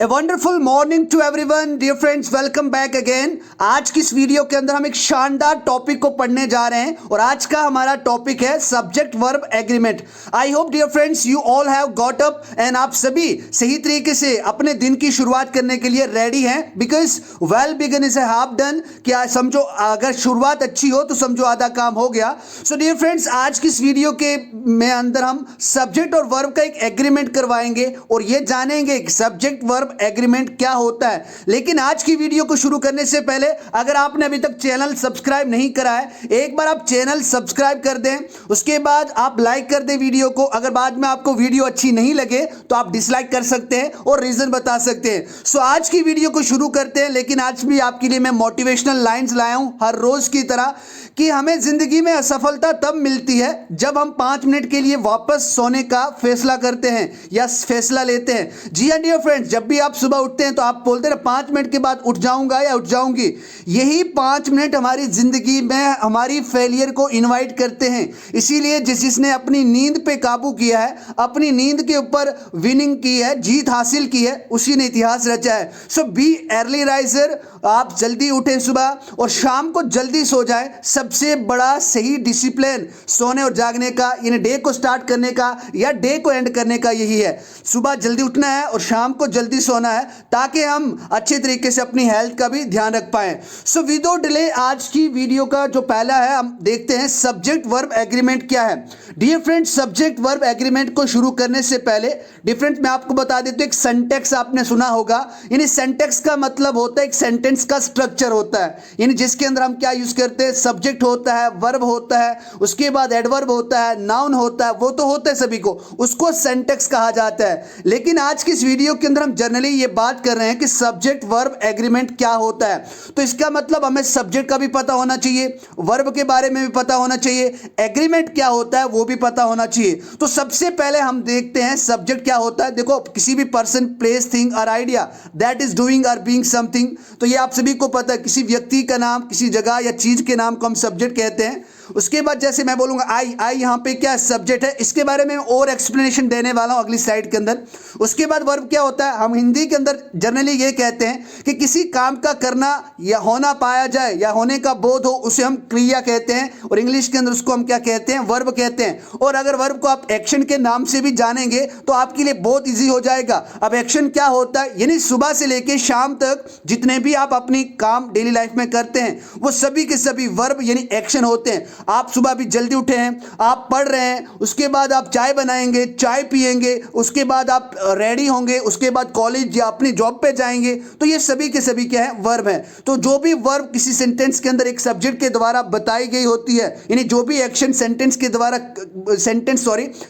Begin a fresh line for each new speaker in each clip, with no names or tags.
A wonderful morning to everyone dear friends, welcome back again. आज की इस video के अंदर हम एक शानदार टॉपिक को पढ़ने जा रहे हैं और आज का हमारा टॉपिक है subject verb agreement. I hope dear friends you all have got up and आप सभी सही तरीके से अपने दिन की शुरुआत करने के लिए रेडी हैं, because well begun is a half done. क्या समझो, अगर शुरुआत अच्छी हो तो समझो आधा काम हो गया। सो डियर फ्रेंड्स, आज की इस वीडियो के में अंदर हम सब्जेक्ट और वर्ब का एक एग्रीमेंट करवाएंगे और ये जानेंगे सब्जेक्ट वर्ब एग्रीमेंट क्या होता है। लेकिन आज की वीडियो को शुरू करने से पहले अगर आपने अभी तक चैनल सब्सक्राइब नहीं करा है, एक बार आप चैनल सब्सक्राइब कर दें, उसके बाद आप लाइक कर दें वीडियो को। अगर बाद में आपको वीडियो अच्छी नहीं लगे तो आप डिसलाइक कर सकते हैं और रीजन बता सकते हैं। सो आज की वीडियो को शुरू करते हैं। लेकिन आज भी आपके लिए मैं मोटिवेशनल लाइंस लाया हूं हर रोज की तरह कि हमें जिंदगी में असफलता तब मिलती है जब हम 5 मिनट के लिए वापस सोने का फैसला करते हैं या फैसला लेते हैं। जी हाँ डियर फ्रेंड्स, जब भी आप सुबह उठते हैं तो आप बोलते हैं 5 मिनट के बाद उठ जाऊंगा या उठ जाऊंगी। यही 5 मिनट हमारी जिंदगी में हमारी फेलियर को इनवाइट करते हैं। इसीलिए जिसने अपनी नींद पे काबू किया है, अपनी नींद के ऊपर विनिंग की है, जीत हासिल की है, उसी ने इतिहास रचा है। सो बी अर्ली राइजर, आप जल्दी उठें सुबह और शाम को जल्दी सो जाएं। सबसे बड़ा सही डिसिप्लिन सोने और जागने का, यानी डे को स्टार्ट करने का या डे को एंड करने का यही है। सुबह जल्दी उठना है और शाम को जल्दी सोना है ताकि हम अच्छे तरीके से अपनी हेल्थ का भी ध्यान रख पाएं। सो विदाउट डिले आज की वीडियो का जो पहला है हम देखते हैं सब्जेक्ट वर्ब एग्रीमेंट क्या है। Dear friends, subject verb agreement को शुरू करने से पहले डिफरेंट मैं आपको बता देता हूं, एक सेंटेक्स आपने सुना होगा। यानी सेंटेक्स का मतलब होता है एक सेंटेंस का स्ट्रक्चर होता है, यानी जिसके अंदर हम क्या यूज करते हैं, सब्जेक्ट होता है, वर्ब होता है, उसके बाद एडवर्ब होता है, नाउन होता है, वो तो होता है सभी को, उसको सेंटेक्स कहा जाता है। लेकिन आज की इस वीडियो के अंदर हम जनरली ये बात कर रहे हैं कि सब्जेक्ट वर्ब एग्रीमेंट क्या होता है। तो इसका मतलब हमें सब्जेक्ट का भी पता होना चाहिए, वर्ब के बारे में भी पता होना चाहिए, एग्रीमेंट क्या होता है वो भी पता होना चाहिए। तो सबसे पहले हम देखते हैं सब्जेक्ट क्या होता है। देखो, किसी भी पर्सन, प्लेस, थिंग और आइडिया दैट इज डूइंग और बीइंग समथिंग, तो ये आप सभी को पता है। किसी व्यक्ति का नाम, किसी जगह या चीज के नाम को हम सब्जेक्ट कहते हैं। उसके बाद जैसे मैं बोलूंगा आई यहां पे क्या सब्जेक्ट है, इसके बारे में और एक्सप्लेनेशन देने वाला हूं अगली स्लाइड के अंदर। उसके बाद वर्ब क्या होता है, हम हिंदी के अंदर जनरली ये कहते हैं कि किसी काम का करना या होना पाया जाए या होने का बोध हो, उसे हम क्रिया कहते हैं और इंग्लिश के अंदर उसको हम क्या कहते हैं, वर्ब कहते हैं। और अगर वर्ब को आप एक्शन के नाम से भी जानेंगे तो आपके लिए बहुत ईजी हो जाएगा। अब एक्शन क्या होता है, यानी सुबह से लेकर शाम तक जितने भी आप अपनी काम डेली लाइफ में करते हैं वो सभी के सभी वर्ब यानी एक्शन होते हैं। आप सुबह भी जल्दी उठे हैं, आप पढ़ रहे हैं, उसके बाद आप चाय बनाएंगे, चाय पिएंगे, उसके बाद आप रेडी होंगे, उसके बाद कॉलेज या अपनी जॉब पे जाएंगे, तो ये सभी के सभी क्या है, वर्ब है। तो जो भी वर्ब किसी सेंटेंस के अंदर एक सब्जेक्ट के द्वारा बताई गई होती है, यानी जो भी एक्शन सेंटेंस के द्वारा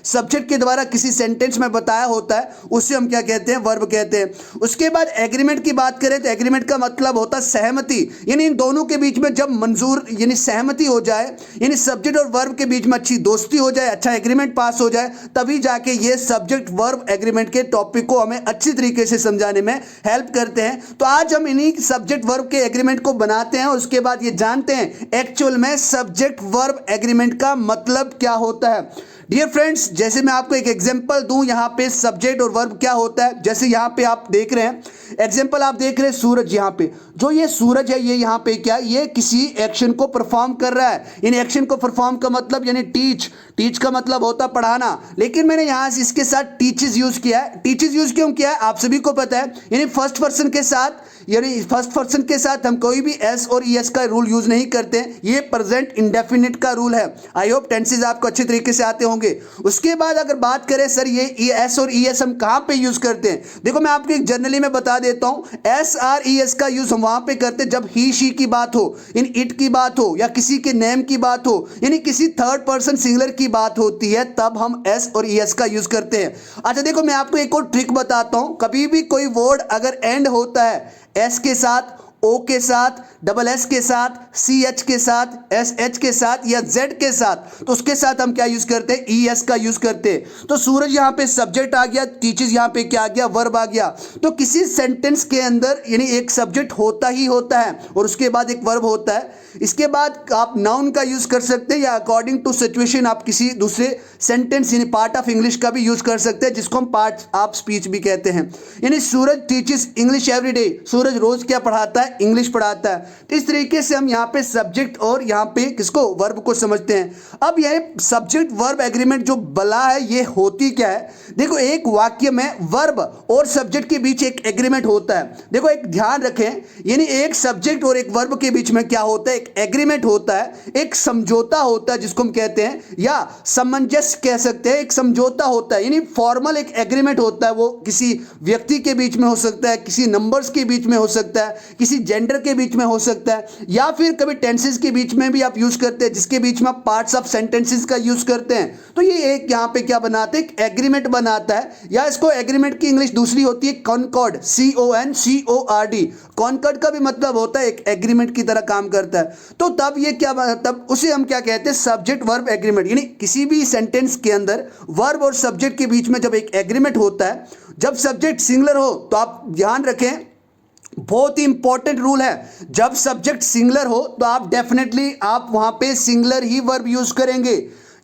सब्जेक्ट के द्वारा किसी सेंटेंस में बताया होता है उसे हम क्या कहते हैं, वर्ब कहते हैं। उसके बाद एग्रीमेंट की बात करें तो एग्रीमेंट का मतलब होता है सहमति, यानी इन दोनों के बीच में जब मंजूर यानी सहमति हो जाए, यानी सब्जेक्ट और वर्ब के बीच में अच्छी दोस्ती हो जाए, अच्छा एग्रीमेंट पास हो जाए, तभी जाके ये सब्जेक्ट वर्ब एग्रीमेंट के टॉपिक को हमें अच्छी तरीके से समझाने में हेल्प करते हैं। तो आज हम इन्हीं सब्जेक्ट वर्ब के एग्रीमेंट को बनाते हैं। उसके बाद ये जानते हैं एक्चुअल में सब्जेक्ट वर्ब एग्रीमेंट का मतलब क्या होता है। डियर फ्रेंड्स, जैसे मैं आपको एक एग्जांपल दूं, यहां पे सब्जेक्ट और वर्ब क्या होता है। जैसे यहां पे आप देख रहे हैं एग्जांपल, आप देख रहे हैं सूरज। यहां पे जो ये सूरज है, ये यहां पे क्या, ये किसी एक्शन को परफॉर्म कर रहा है। इन एक्शन को परफॉर्म का मतलब यानी टीच का मतलब होता है पढ़ाना, लेकिन मैंने यहां से इसके साथ टीचेस यूज किया है। टीचेस यूज क्यों किया है आप सभी को पता है, यानी फर्स्ट पर्सन के साथ हम कोई भी एस और ईएस का रूल यूज नहीं करते। ये प्रेजेंट इंडेफिनिट का रूल है। आई होप टेंसेस आपको अच्छे तरीके से आते होंगे। उसके बाद अगर बात करें सर ये एस और ईएस हम कहां पे यूज करते हैं, देखो मैं आपको एक जनरली में बता देता हूं। एस आर ईएस का यूज हम वहां पे करते हैं जब ही शी की बात हो, इन इट की बात हो या किसी के नेम की बात हो, यानी किसी थर्ड पर्सन सिंगुलर की बात होती है, तब हम एस और ईएस का यूज करते हैं। अच्छा देखो, मैं आपको एक और ट्रिक बताता हूं। कभी भी कोई वर्ड अगर एंड होता है एस के साथ, ओ के साथ, डबल एस के साथ, सी एच के साथ, एस एच के साथ या जेड के साथ, तो उसके साथ हम क्या यूज करते हैं, ई एस का यूज करते हैं। तो सूरज यहां पे सब्जेक्ट आ गया, टीचर्स यहां पे क्या आ गया, वर्ब आ गया। तो किसी सेंटेंस के अंदर यानी एक सब्जेक्ट होता ही होता है और उसके बाद एक वर्ब होता है। इसके बाद आप नाउन का यूज कर सकते हैं या अकॉर्डिंग टू सिचुएशन आप किसी दूसरे सेंटेंस यानी पार्ट ऑफ इंग्लिश का भी यूज कर सकते हैं, जिसको हम पार्ट ऑफ स्पीच भी कहते हैं। यानी सूरज टीचेस इंग्लिश एवरी डे, सूरज रोज क्या पढ़ाता है, इंग्लिश पढ़ाता है। तो इस तरीके से हम यहाँ पे सब्जेक्ट और यहाँ पे किसको, वर्ब को समझते हैं। अब यह सब्जेक्ट वर्ब एग्रीमेंट जो बला है ये होती क्या है, देखो एक वाक्य में वर्ब और सब्जेक्ट के बीच एक एग्रीमेंट होता है। देखो एक ध्यान रखें, यानी एक सब्जेक्ट और एक वर्ब के बीच में क्या होता है, एक एग्रीमेंट होता है, एक समझौता होता है जिसको हम कहते हैं, या सामंजस्य कह सकते हैं, एक समझौता होता है। यानी फॉर्मल एक एग्रीमेंट होता है, वो किसी व्यक्ति के बीच में हो सकता है, किसी नंबर्स के बीच में हो सकता है, किसी जेंडर के बीच में हो सकता है, या फिर कभी टेंसेस के बीच में भी आप यूज करते हैं, जिसके बीच में आप पार्ट्स ऑफ सेंटेंसेस का यूज करते हैं। तो ये एक यहाँ पे क्या बनाते हैं, एक एग्रीमेंट बनाता है, या इसको एग्रीमेंट की इंग्लिश दूसरी होती है कॉनकॉर्ड, CONCORD। कॉनकॉर्ड का भी मतलब होता है एक एग्रीमेंट की तरह काम करता है। तो तब ये क्या, तब उसे हम क्या कहते हैं, सब्जेक्ट वर्ब एग्रीमेंट। यानी किसी भी सेंटेंस के अंदर वर्ब और सब्जेक्ट के बीच में जब एक एग्रीमेंट होता है, जब सब्जेक्ट सिंगुलर हो, तो आप ध्यान रखें बहुत ही इंपॉर्टेंट रूल है, जब सब्जेक्ट सिंगुलर हो तो आप डेफिनेटली आप वहां पे सिंगुलर ही वर्ब यूज करेंगे।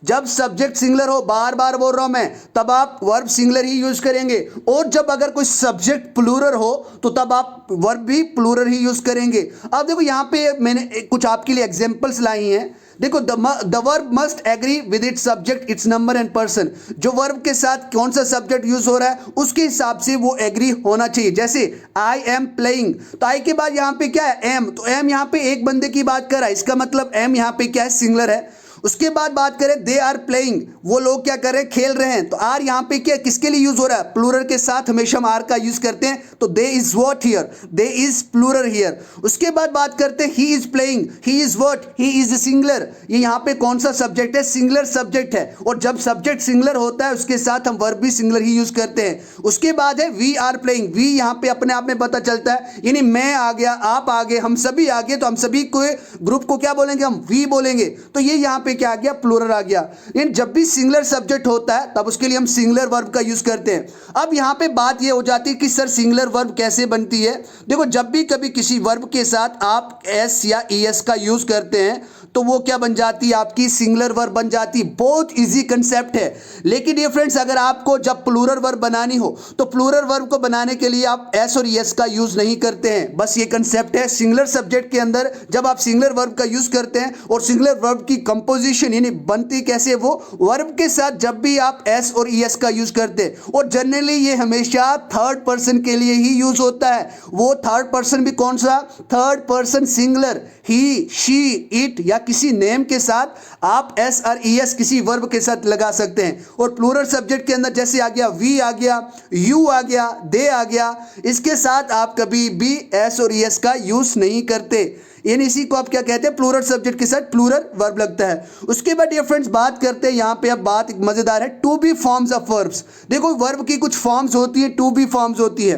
जब सब्जेक्ट सिंगुलर हो, बार बार बोल रहा हूं मैं, तब आप वर्ब सिंगुलर ही यूज करेंगे। और जब अगर कोई सब्जेक्ट प्लूरल हो तो तब आप वर्ब भी प्लूरल ही यूज करेंगे। अब देखो यहां पे मैंने कुछ आपके लिए एग्जांपल्स लाई हैं। देखो the verb must agree with its subject, its number and person. जो वर्ब के साथ कौन सा सब्जेक्ट यूज हो रहा है उसके हिसाब से वो एग्री होना चाहिए। जैसे आई एम प्लेइंग, तो आई के बाद यहाँ पे क्या है, एम, तो एम यहाँ पे एक बंदे की बात कर रहा है, इसका मतलब एम यहाँ पे क्या है, सिंगुलर है। उसके बाद बात करें दे आर प्लेइंग, वो लोग क्या कर रहे हैं, खेल रहे हैं, तो आर यहाँ पे क्या किसके लिए यूज हो रहा है, प्लूरल के साथ हमेशा हम आर का यूज करते हैं। तो they is what here, they is plural here. उसके बाद बात करते हैं he is playing, he is what, he is singular. ये यहाँ पे कौन सा सब्जेक्ट है, सिंगुलर सब्जेक्ट है। और जब सब्जेक्ट सिंगुलर होता है उसके साथ हम वर्ब भी सिंगुलर ही यूज करते हैं। उसके बाद है वी आर प्लेइंग, वी यहाँ पे अपने आप में पता चलता है, यानी मैं आ गया, आप आ गए, हम सभी आ गए, तो हम सभी को ग्रुप को क्या बोलेंगे, हम वी बोलेंगे। तो ये यहाँ पे क्या आ गया, प्लूरल आ गया। यानी जब भी सिंगुलर सब्जेक्ट होता है तब उसके लिए हम सिंगुलर वर्ब का यूज करते हैं। अब यहां पे बात ये हो जाती है कि सर सिंगुलर वर्ब कैसे बनती है। देखो जब भी कभी किसी वर्ब के साथ आप एस या ईएस का यूज करते हैं तो वो क्या बन जाती है, आपकी सिंगुलर वर्ब बन जाती है। बहुत इजी कंसेप्ट है। लेकिन ये फ्रेंड्स अगर आपको जब प्लूरल वर्ब बनानी हो तो प्लूरल वर्ब को बनाने के लिए आप एस और ईएस का यूज नहीं करते हैं। बस ये कंसेप्ट है, सिंगुलर सब्जेक्ट के अंदर जब आप सिंगुलर वर्ब का यूज करते हैं और सिंगुलर वर्ब की कंपोजिशन यानी बनती कैसे, वो वर्ब के साथ जब भी आप एस और ईएस का यूज करते हैं, और जनरली ये हमेशा थर्ड पर्सन के लिए ही यूज होता है। वो थर्ड पर्सन भी कौन सा, third person singular, he, she, it या किसी नेम के साथ आप एस और ईएस किसी वर्ब के साथ लगा सकते हैं। और प्लूरल सब्जेक्ट के अंदर जैसे आ गया वी आ गया, यू आ गया, दे आ गया, इसके साथ आप कभी भी एस और ईएस का यूज नहीं करते। यानी इसी को आप क्या कहते हैं, प्लूरल सब्जेक्ट के साथ प्लूरल वर्ब लगता है। उसके बाद ये फ्रेंड्स बात करते हैं यहाँ पे, अब बात मजेदार है, to be forms of verbs. देखो वर्ब की कुछ फॉर्म्स होती है, टू बी फॉर्म्स होती है।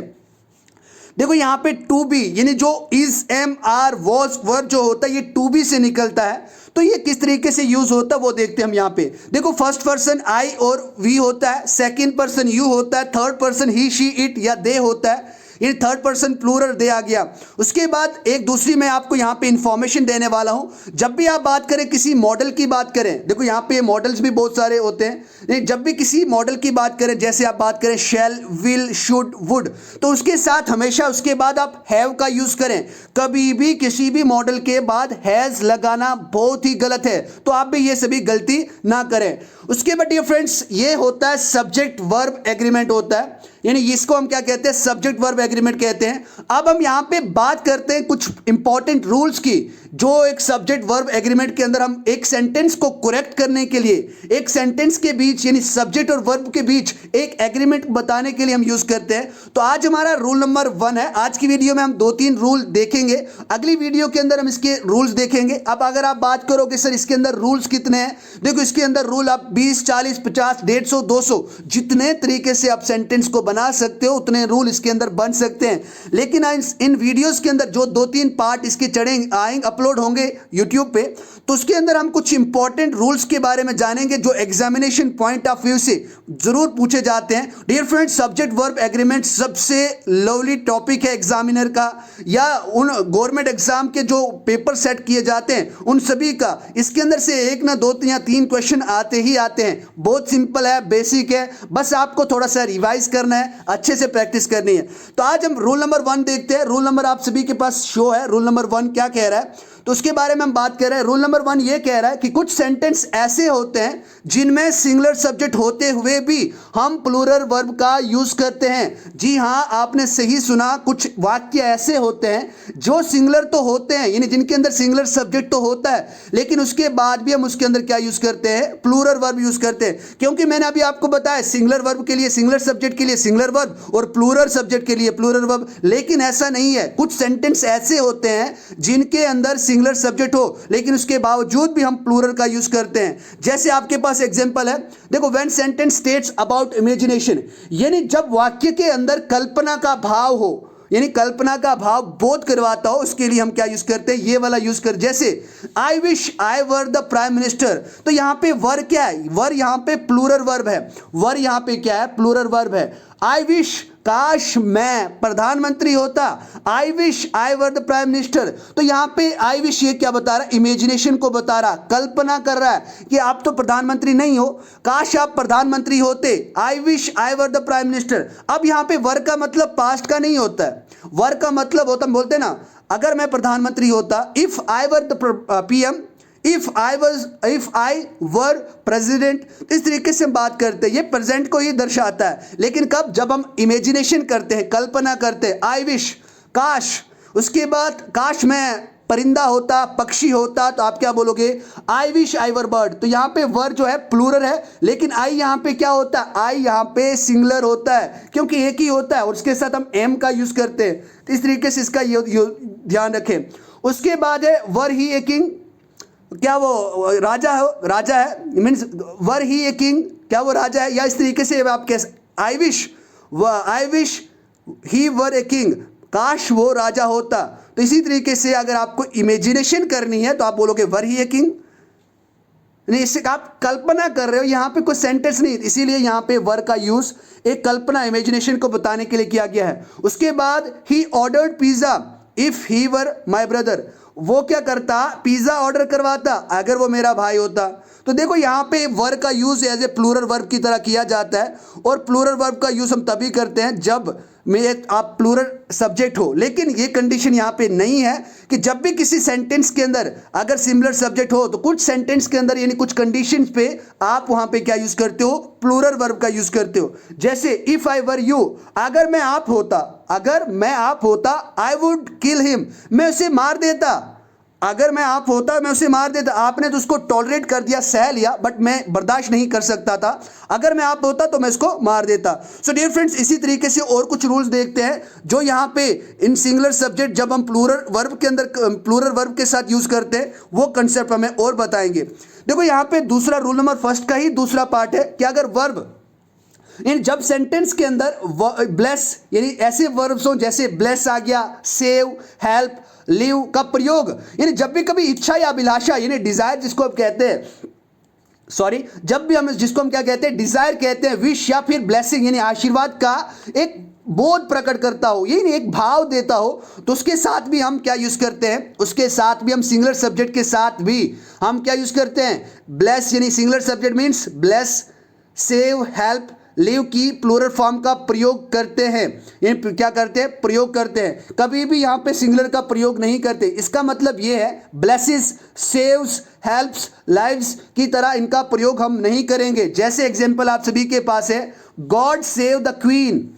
देखो यहाँ पे टू बी यानी जो is, am, are, was verb जो होता है ये टू बी से निकलता है। तो ये किस तरीके से यूज होता है वो देखते हैं हम यहाँ पे। देखो फर्स्ट पर्सन आई और वी होता है, सेकंड पर्सन यू होता है, third person he, she, it या दे होता है। ये थर्ड पर्सन प्लूरल दे आ गया। उसके बाद एक दूसरी मैं आपको यहाँ पे इंफॉर्मेशन देने वाला हूँ। जब भी आप बात करें किसी मॉडल की बात करें, देखो यहाँ पे मॉडल्स भी बहुत सारे होते हैं, जब भी किसी मॉडल की बात करें, जैसे आप बात करें शैल, विल, शुड, वुड, तो उसके साथ हमेशा उसके बाद आप हैव का यूज करें। कभी भी किसी भी मॉडल के बाद हैज लगाना बहुत ही गलत है, तो आप भी ये सभी गलती ना करें। उसके बाद ये फ्रेंड्स ये होता है सब्जेक्ट वर्ब एग्रीमेंट होता है, यानी इसको हम क्या कहते हैं, सब्जेक्ट वर्ब एग्रीमेंट कहते हैं। अब हम यहाँ पे बात करते हैं कुछ इंपॉर्टेंट रूल्स की। जो एक सब्जेक्ट वर्ब एग्रीमेंट के अंदर हम एक सेंटेंस को करेक्ट करने के लिए एक सेंटेंस के बीच यानी सब्जेक्ट और वर्ब के बीच एक एग्रीमेंट बताने के लिए हम यूज करते हैं। तो आज हमारा रूल नंबर 1 है। आज की वीडियो में हम 2-3 रूल देखेंगे, अगली वीडियो के अंदर हम इसके रूल्स देखेंगे। अब अगर आप बात करोगे सर इसके अंदर रूल्स कितने हैं, देखो इसके अंदर रूल आप 20, 40, 50, 150, 200 जितने तरीके से आप सेंटेंस को बना सकते हो उतने रूल इसके अंदर बन सकते हैं। लेकिन इन वीडियोस के अंदर जो 2-3 पार्ट इसके चढ़ेंगे आएंगे अपलोड होंगे यूट्यूब पे, तो उसके अंदर हम कुछ इंपॉर्टेंट रूल्स के बारे में जानेंगे जो एग्जामिनेशन पॉइंट ऑफ व्यू से जरूर पूछे जाते हैं। Dear friends, subject verb agreement सबसे लवली टॉपिक है एग्जामिनर का या उन गवर्नमेंट एग्जाम के जो पेपर सेट किए जाते हैं उन सभी का। इसके अंदर से 1 ना 2 या 3 क्वेश्चन आते ही आते हैं। बहुत सिंपल है, बेसिक है, बस आपको थोड़ा सा रिवाइज करना है, अच्छे से प्रैक्टिस करनी है। तो आज हम रूल नंबर 1 देखते हैं। रूल नंबर आप सभी के पास शो है। रूल नंबर 1 क्या कह रहा है तो उसके बारे में हम बात कर रहे हैं। रूल नंबर 1 ये कह रहा है कि कुछ सेंटेंस ऐसे होते हैं जिनमें सिंगुलर सब्जेक्ट होते हुए भी हम प्लूरल वर्ब का यूज करते हैं। जी हां, आपने सही सुना, कुछ वाक्य ऐसे होते हैं जो सिंगुलर तो होते हैं यानी जिनके अंदर सिंगुलर सब्जेक्ट तो होता है लेकिन उसके बाद भी हम उसके अंदर क्या यूज करते हैं, प्लूरल वर्ब यूज करते हैं। क्योंकि मैंने अभी आपको बताया सिंगुलर वर्ब के लिए सिंगुलर सब्जेक्ट के लिए सिंगुलर वर्ब और प्लूरल सब्जेक्ट के लिए प्लूरल वर्ब। लेकिन ऐसा नहीं है, कुछ सेंटेंस ऐसे होते हैं जिनके अंदर सिंगुलर सब्जेक्ट हो लेकिन उसके बावजूद भी हम प्लूरल का यूज करते हैं। जैसे आपके पास एग्जांपल है, देखो when sentence states about imagination, यानी जब वाक्य के अंदर कल्पना का भाव हो यानी कल्पना का भाव बोध करवाता हो, उसके लिए हम क्या यूज करते हैं, ये वाला यूज कर। जैसे I wish I were the prime minister, तो यहां पे वर क्या है, वर यहां पे प्लूरल वर्ब है। वर यहां पे क्या है, प्लूरल वर्ब है। आई विश, काश मैं प्रधानमंत्री होता। I wish I were the prime minister, तो यहां पे आई विश ये क्या बता रहा है, इमेजिनेशन को बता रहा, कल्पना कर रहा है कि आप तो प्रधानमंत्री नहीं हो, काश आप प्रधानमंत्री होते। I wish I were the prime minister. अब यहां पे वर का मतलब पास्ट का नहीं होता है, वर का मतलब होता, हम बोलते ना अगर मैं प्रधानमंत्री होता, if I were the PM, if I were president, इस तरीके से हम बात करते हैं। ये प्रेजेंट को ही दर्शाता है, लेकिन कब, जब हम इमेजिनेशन करते हैं, कल्पना करते हैं, आई विश काश, उसके बाद काश मैं परिंदा होता, पक्षी होता, तो आप क्या बोलोगे, I wish I were bird. तो यहाँ पे वर जो है प्लूरल है लेकिन आई यहाँ पे क्या होता है, आई यहाँ पे सिंगुलर होता है क्योंकि एक ही होता है और उसके साथ हम एम का यूज करते हैं। तो इस तरीके से इसका ध्यान रखें। उसके बाद है वर ही ए किंग, क्या वो राजा हो, राजा है, means were he a king, क्या वो राजा है, या इस तरीके से आप कह I wish he were a king, काश वो राजा होता। तो इसी तरीके से अगर आपको इमेजिनेशन करनी है तो आप बोलोगे वर ही ए किंग, नहीं इससे आप कल्पना कर रहे हो, यहां पे कोई सेंटेंस नहीं, इसीलिए यहां पे वर का यूज एक कल्पना इमेजिनेशन को बताने के लिए किया गया है। उसके बाद he ordered pizza if he were my brother, वो क्या करता, पिज्जा ऑर्डर करवाता अगर वो मेरा भाई होता। तो देखो यहाँ पे वर का use as a plural verb की तरह किया जाता है और प्लूरल वर्ब का यूज हम तभी करते हैं जब में आप प्लूरल सब्जेक्ट हो। लेकिन ये कंडीशन यहाँ पे नहीं है कि जब भी किसी सेंटेंस के अंदर अगर सिमिलर सब्जेक्ट हो तो कुछ सेंटेंस के अंदर यानी कुछ कंडीशंस पे आप वहां पे क्या यूज करते हो, प्लूरल वर्ब का यूज करते हो। जैसे इफ आई वर यू, अगर मैं आप होता, आई वुड किल हिम, मैं उसे मार देता। अगर मैं आप होता मैं उसे मार देता, आपने तो उसको टॉलरेट कर दिया, सह लिया, बट मैं बर्दाश्त नहीं कर सकता था। अगर मैं आप होता तो मैं इसको मार देता। सो डियर फ्रेंड्स, इसी तरीके से और कुछ रूल्स देखते हैं जो यहाँ पे इन सिंगुलर सब्जेक्ट जब हम प्लूरल वर्ब के अंदर प्लूरल वर्ब के साथ यूज करते हैं वो कंसेप्ट हमें और बताएंगे। देखो यहाँ पे दूसरा रूल नंबर फर्स्ट का ही दूसरा पार्ट है कि अगर वर्ब जब सेंटेंस के अंदर ब्लेस यानी ऐसे वर्ब्स हो जैसे ब्लेस आ गया, सेव, हेल्प, लिव का प्रयोग, यानी जब भी कभी इच्छा या अभिलाषा यानी डिजायर जिसको आप कहते हैं, जब भी हम जिसको हम क्या कहते हैं, डिजायर कहते हैं, विश या फिर ब्लेसिंग यानी आशीर्वाद का एक बोध प्रकट करता हो, यानी एक भाव देता हो, तो उसके साथ भी हम क्या यूज करते हैं, उसके साथ भी हम सिंगुलर सब्जेक्ट के साथ भी हम क्या यूज करते हैं, ब्लेस यानी singular subject means bless, save, help, live की प्लूरल फॉर्म का प्रयोग करते हैं। यानी क्या करते हैं, प्रयोग करते हैं, कभी भी यहाँ पे सिंगुलर का प्रयोग नहीं करते। इसका मतलब ये है ब्लेसेस, सेव्स, हेल्प्स, लाइव्स की तरह इनका प्रयोग हम नहीं करेंगे। जैसे एग्जांपल आप सभी के पास है, गॉड सेव द क्वीन,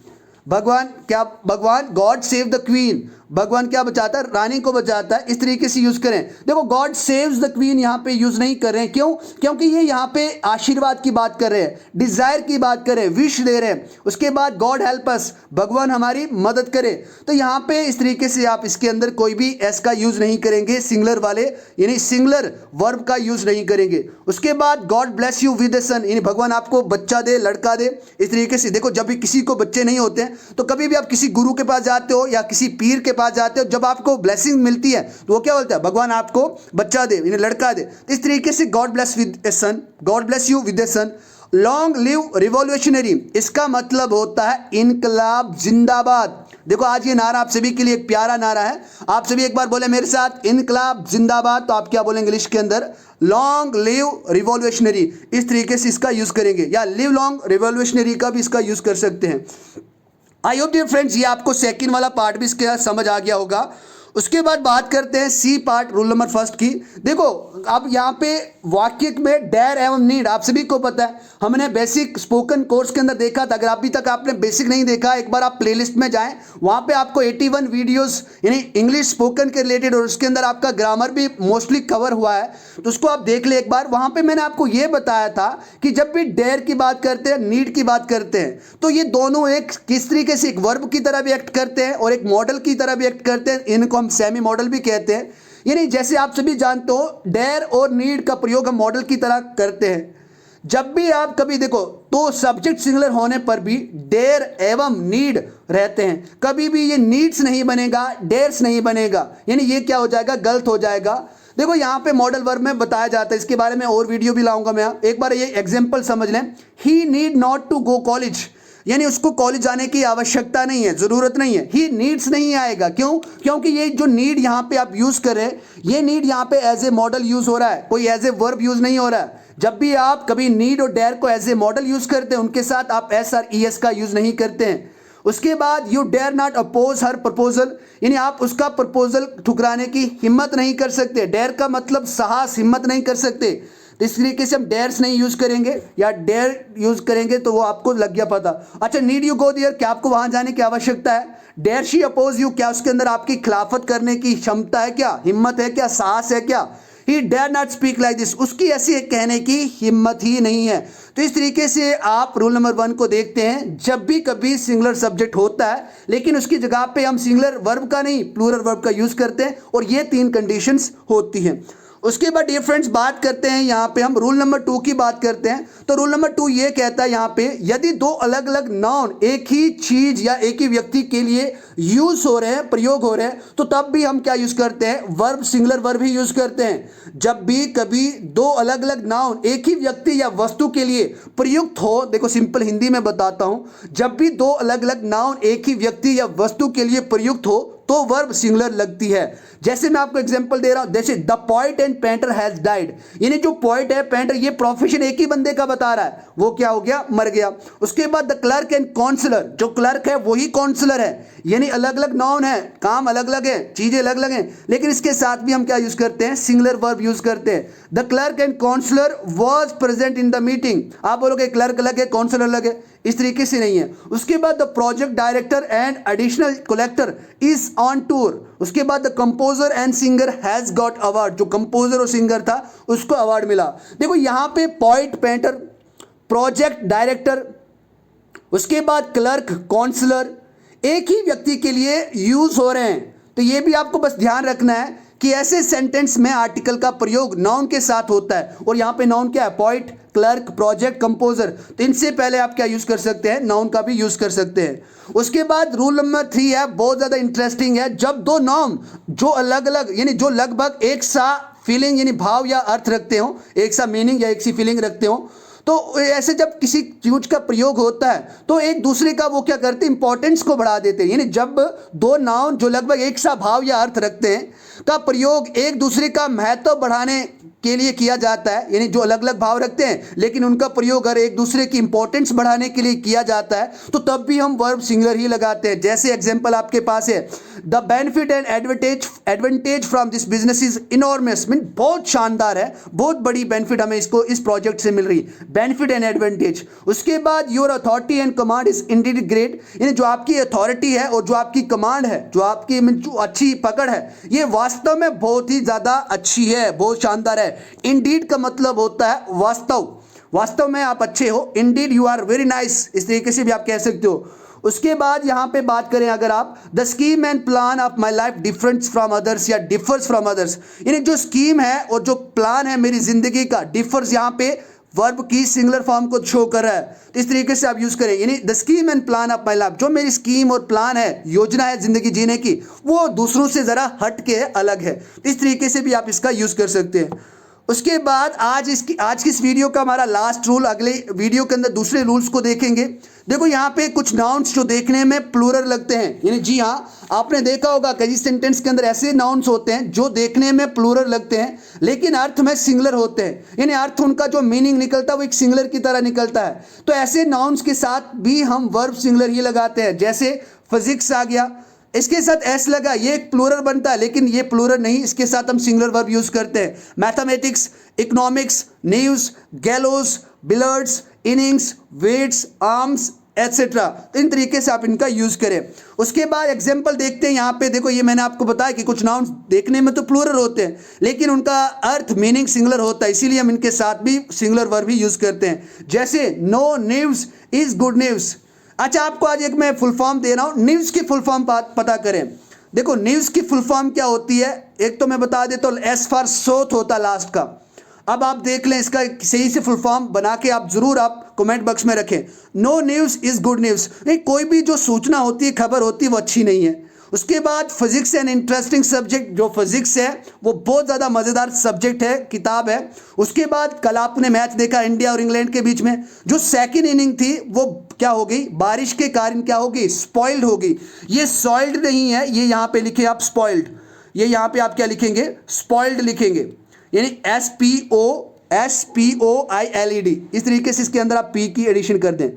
भगवान गॉड सेव द क्वीन, भगवान क्या बचाता है, रानी को बचाता है, इस तरीके से यूज करें। देखो गॉड सेव्स द क्वीन यहाँ पे यूज नहीं कर रहे हैं, क्यों? क्योंकि ये यहाँ पे आशीर्वाद की बात कर रहे हैं, डिजायर की बात कर रहे हैं, विश दे रहे हैं। उसके बाद गॉड हेल्प अस, भगवान हमारी मदद करे। तो यहाँ पे इस तरीके से आप इसके अंदर कोई भी एस का यूज नहीं करेंगे, सिंगुलर वाले यानी सिंगुलर वर्ब का यूज नहीं करेंगे। उसके बाद God bless you with a son, यानी भगवान आपको बच्चा दे, लड़का दे। इस तरीके से देखो जब भी किसी को बच्चे नहीं होते हैं तो कभी भी आप किसी गुरु के पास जाते हो या किसी पीर के पास जाते हो, जब आपको ब्लेसिंग मिलती है तो वो क्या बोलता है, भगवान आपको बच्चा दे यानी लड़का दे। तो इस तरीके से God bless with a son, God bless you with a son. Long live revolutionary, इसका मतलब होता है इनकलाब जिंदाबाद। देखो आज ये नारा आप सभी के लिए एक प्यारा नारा है, आप सभी एक बार बोले मेरे साथ इनकलाब जिंदाबाद। तो आप क्या बोलेंगे इंग्लिश के अंदर, लॉन्ग लिव रिवॉल्यूशनरी। इस तरीके से इसका यूज करेंगे, या लिव लॉन्ग रिवॉल्यूशनरी का भी इसका यूज कर सकते हैं। आई होप डियर फ्रेंड्स ये आपको सेकंड वाला पार्ट भी इसके समझ आ गया होगा। उसके बाद बात करते हैं C part, rule number first की। देखो अब यहाँ पे वाक्य में डेयर एवं नीड आप सभी को पता है, हमने बेसिक स्पोकन कोर्स के अंदर देखा था। अगर अभी तक आपने बेसिक नहीं देखा, एक बार आप प्लेलिस्ट में जाएं, वहाँ पे आपको 81 वीडियोस यानी इंग्लिश स्पोकन के रिलेटेड, और उसके अंदर आपका ग्रामर भी मोस्टली कवर हुआ है, तो उसको आप देख ले एक बार। वहाँ पे मैंने आपको ये बताया था कि जब भी डेयर की बात करते हैं, नीड की बात करते हैं, तो ये दोनों एक किस तरीके से एक वर्ब की तरह भी एक्ट करते हैं और एक मॉडल की तरह भी एक्ट करते हैं। इनको हम सेमी मॉडल भी कहते हैं। यानी जैसे आप सभी जानते हो डेयर और नीड का प्रयोग हम मॉडल की तरह करते हैं। जब भी आप कभी देखो तो सब्जेक्ट सिंगुलर होने पर भी डेयर एवं नीड रहते हैं, कभी भी ये नीड्स नहीं बनेगा, डेयर्स नहीं बनेगा, यानी ये क्या हो जाएगा, गलत हो जाएगा। देखो यहाँ पे मॉडल वर्ब में बताया जाता है, इसके बारे में और वीडियो भी लाऊंगा मैं। एक बार ये एग्जांपल समझ लें, he need not to go college, यानी उसको कॉलेज जाने की आवश्यकता नहीं है, जरूरत नहीं है। ही नीड्स नहीं आएगा, क्यों? क्योंकि ये जो नीड यहाँ पे आप यूज कर रहे हैं, ये नीड यहाँ पे एज ए मॉडल यूज हो रहा है, कोई एज ए वर्ब यूज नहीं हो रहा है। जब भी आप कभी नीड और डेयर को एज ए मॉडल यूज करते हैं, उनके साथ आप एस और ई एस का यूज नहीं करते हैं। उसके बाद you dare not oppose her proposal, यानी आप उसका प्रपोजल ठुकराने की हिम्मत नहीं कर सकते। डेयर का मतलब साहस, हिम्मत नहीं कर सकते। तो इस तरीके से हम डेयर्स नहीं यूज करेंगे, या डेयर यूज करेंगे तो वो आपको लग गया पता। अच्छा, नीड यू गो देयर, क्या आपको वहां जाने की आवश्यकता है? डेयर शी अपोज यू, क्या उसके अंदर आपकी खिलाफत करने की क्षमता है क्या, हिम्मत है क्या, साहस है क्या? He dare not speak like this, उसकी ऐसी कहने की हिम्मत ही नहीं है। तो इस तरीके से आप रूल नंबर 1 को देखते हैं, जब भी कभी सिंगुलर सब्जेक्ट होता है लेकिन उसकी जगह पे हम सिंगुलर वर्ब का नहीं प्लूरल वर्ब का यूज करते हैं, और ये 3 कंडीशंस होती हैं। उसके बाद डियर फ्रेंड्स बात करते हैं, यहाँ पे हम रूल नंबर 2 की बात करते हैं। तो रूल नंबर 2 ये कहता है यहाँ पे, यदि 2 अलग अलग नाउन एक ही चीज या एक ही व्यक्ति के लिए यूज हो रहे हैं, प्रयोग हो रहे हैं, तो तब भी हम क्या यूज करते हैं, वर्ब, सिंगुलर वर्ब ही यूज करते हैं। जब भी कभी 2 अलग अलग नाउन एक ही व्यक्ति या वस्तु के लिए प्रयुक्त हो, देखो सिंपल हिंदी में बताता हूं, जब भी 2 अलग अलग नाउन एक ही व्यक्ति या वस्तु के लिए प्रयुक्त हो तो वर्ब सिंगुलर लगती है। जैसे मैं आपको एग्जांपल दे रहा हूं, जैसे the poet and painter has died, यानी जो पोएट है, पेंटर, ये प्रोफेशन एक ही बंदे का बता रहा है, वो क्या हो गया, मर गया। उसके बाद द क्लर्क एंड काउंसलर, जो क्लर्क है वही काउंसलर है, यानी अलग अलग नाउन है, काम अलग अलग है, चीजें अलग अलग हैं, लेकिन इसके साथ भी हम क्या यूज करते हैं, सिंगुलर वर्ब यूज करते हैं। The clerk and counsellor was present in the meeting, आप बोलोगे क्लर्क अलग है, काउंसलर अलग है, इस तरीके से नहीं है। उसके बाद the project director and additional collector is on tour, उसके बाद the composer and singer has got award, जो कंपोजर और सिंगर था उसको अवार्ड मिला। देखो यहाँ पे पोएट, पेंटर, प्रोजेक्ट डायरेक्टर, उसके बाद क्लर्क, काउंसलर एक ही व्यक्ति के लिए यूज हो रहे हैं। तो ये भी आपको बस ध्यान रखना है कि ऐसे सेंटेंस में आर्टिकल का प्रयोग नाउन के साथ होता है, और यहाँ पे नाउन क्या है, पोएट, क्लर्क, प्रोजेक्ट, कंपोजर। तो इनसे पहले आप क्या यूज कर सकते हैं, नाउन का भी यूज कर सकते हैं। उसके बाद रूल नंबर 3 है, बहुत ज्यादा इंटरेस्टिंग है, जब 2 नाउन जो अलग अलग यानी जो लगभग एक सा फीलिंग यानी भाव या अर्थ रखते हो, एक सा मीनिंग या एक सी फीलिंग रखते हो, तो ऐसे जब किसी चीज का प्रयोग होता है तो एक दूसरे का वो क्या करते हैं, इंपॉर्टेंस को बढ़ा देते हैं। यानी जब 2 नाउन जो लगभग एक सा भाव या अर्थ रखते हैं का प्रयोग एक दूसरे का महत्व बढ़ाने के लिए किया जाता है, यानी जो अलग अलग भाव रखते हैं लेकिन उनका प्रयोग अगर एक दूसरे की इंपॉर्टेंस बढ़ाने के लिए किया जाता है तो तब भी हम वर्ब सिंगुलर ही लगाते हैं। जैसे एग्जांपल आपके पास है, the benefit and advantage from this business is enormous, mean बहुत शानदार है, बहुत बड़ी बेनिफिट हमें इसको इस प्रोजेक्ट से मिल रही, बेनिफिट एंड एडवांटेज। उसके बाद your authority and command is Indeed great, यानी जो आपकी अथॉरिटी है और जो आपकी कमांड है, जो आपकी जो अच्छी पकड़ है, ये वास्तव में बहुत ही ज्यादा अच्छी है, बहुत शानदार है। इंडीड का मतलब होता है वास्तव, वास्तव में आप अच्छे हो। Indeed you are very nice, इस तरीके से भी आप कह सकते हो। उसके बाद यहां पे बात करें अगर आप, the scheme and plan of my life difference from others या डिफर्स फ्रॉम अदर्स, यानी जो स्कीम है और जो प्लान है मेरी जिंदगी का, डिफर्स यहां पे वर्ब की सिंगुलर फॉर्म को शो कर रहा है, तो इस तरीके से आप यूज करें, यानी the scheme and plan of my life, जो मेरी स्कीम और प्लान है, योजना है जिंदगी जीने की, वो दूसरों से जरा हट के अलग है, तो इस तरीके से भी आप इसका यूज कर सकते हैं। उसके बाद आज की इस वीडियो का हमारा लास्ट रूल, अगले वीडियो के अंदर दूसरे रूल्स को देखेंगे। देखो यहाँ पे कुछ नाउन्स जो देखने में प्लूरल लगते हैं, यानी जी हाँ, आपने देखा होगा कई सेंटेंस के अंदर ऐसे नाउन्स होते हैं जो देखने में प्लूरल लगते हैं लेकिन अर्थ में सिंगुलर होते हैं, यानी अर्थ उनका जो मीनिंग निकलता है वो एक सिंगुलर की तरह निकलता है। तो ऐसे नाउन्स के साथ भी हम वर्ब सिंगुलर ही लगाते हैं, जैसे फिजिक्स आ गया, इसके साथ एस लगा, ये एक प्लूरल बनता है लेकिन ये प्लूरल नहीं, इसके साथ हम सिंगुलर वर्ब यूज करते हैं। Mathematics, economics, news, gallows, billiards, innings, weights, arms etcetera, इन तरीके से आप इनका यूज करें। उसके बाद एग्जांपल देखते हैं। यहाँ पे देखो, ये मैंने आपको बताया कि कुछ नाउन देखने में तो प्लूरल होते हैं लेकिन उनका अर्थ मीनिंग सिंगुलर होता है, इसीलिए हम इनके साथ भी सिंगुलर वर्ब ही यूज करते हैं। जैसे no news is good news. अच्छा, आपको आज एक मैं फुल फॉर्म दे रहा हूं, न्यूज़ की फुल फॉर्म पता करें। देखो न्यूज़ की फुल फॉर्म क्या होती है, एक तो मैं बता देता हूं, एस फॉर सोथ होता लास्ट का। अब आप देख लें, इसका सही से फुल फॉर्म बना के आप जरूर आप कमेंट बॉक्स में रखें। No news is good news, नहीं, कोई भी जो सूचना होती है, खबर होती है, वो अच्छी नहीं है। उसके बाद फिजिक्स एंड इंटरेस्टिंग सब्जेक्ट, जो फिजिक्स है वो बहुत ज़्यादा मज़ेदार सब्जेक्ट है, किताब है। उसके बाद कल आपने मैच देखा इंडिया और इंग्लैंड के बीच में, जो सेकंड इनिंग थी वो क्या हो गई, बारिश के कारण क्या होगी, स्पॉइल्ड होगी। ये सॉइल्ड नहीं है, ये यहाँ पे लिखे आप स्पॉइल्ड, ये यहाँ पे आप क्या लिखेंगे, स्पॉइल्ड लिखेंगे, यानी SPOILED, इस तरीके से इसके अंदर आप P की एडिशन कर दें।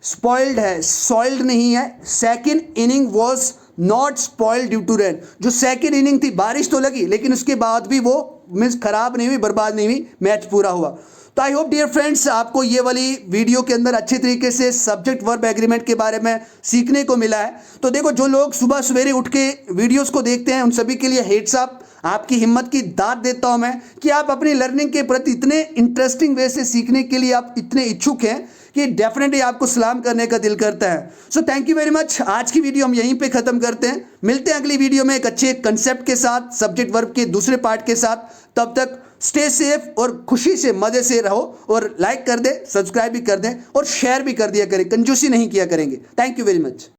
स्पॉइल्ड है, सॉइल्ड नहीं है। Second inning was not spoiled due to rain, जो सेकंड इनिंग थी, बारिश तो लगी लेकिन उसके बाद भी वो मीन्स खराब नहीं हुई, बर्बाद नहीं हुई, मैच पूरा हुआ। तो आई होप डियर फ्रेंड्स, आपको ये वाली वीडियो के अंदर अच्छे तरीके से सब्जेक्ट वर्ब एग्रीमेंट के बारे में सीखने को मिला है। तो देखो, जो लोग सुबह सवेरे उठ के वीडियोस को देखते हैं उन सभी के लिए हेड्स अप, आपकी हिम्मत की दाद देता हूं मैं कि आप अपनी लर्निंग के प्रति इतने इंटरेस्टिंग वे से सीखने के लिए आप इतने इच्छुक हैं कि डेफिनेटली आपको सलाम करने का दिल करता है। So thank you very much. आज की वीडियो हम यहीं पे खत्म करते हैं, मिलते हैं अगली वीडियो में एक अच्छे कंसेप्ट के साथ, सब्जेक्ट वर्ब के दूसरे पार्ट के साथ। तब तक स्टे सेफ और खुशी से मजे से रहो, और लाइक कर दें, सब्सक्राइब भी कर दें और शेयर भी कर दिया करें, कंजूसी नहीं किया करेंगे। Thank you very much.